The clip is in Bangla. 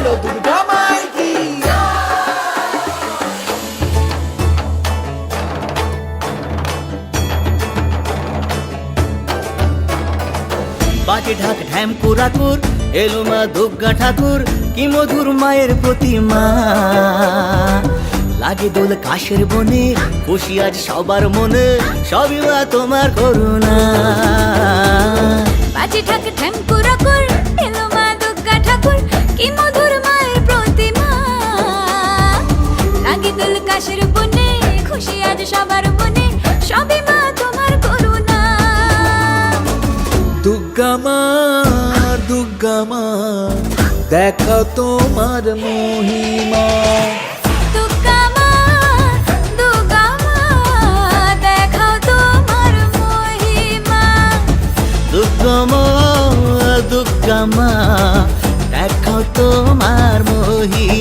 বলো দুর্গা মায়ের কি। বাজে ঢাক ঢ্যাম কুরাকুর এলো মা দুর্গা ঠাকুর, কি মধুর মায়ের প্রতিমা। লাগে দোল কাশের বনে, খুশি আজ সবার মনে, সবই মা তোমার করুণা। বাজে ঢাক ঢ্যাম কুরাকুর এলো মা দুর্গা ঠাকুর, কি মধুর মায়ের প্রতিমা। লাগে দোল কাশের বনে, খুশি আজ সবার মনে, সবই মা তোমার করুণা। দুর্গা মা দুর্গা মা দেখো তোমার মহিমা। দুর্গা মা দুর্গা মা দেখাও তোমার মহিমা। দুর্গা মা দুর্গা মা দেখো তোমার মহিমা।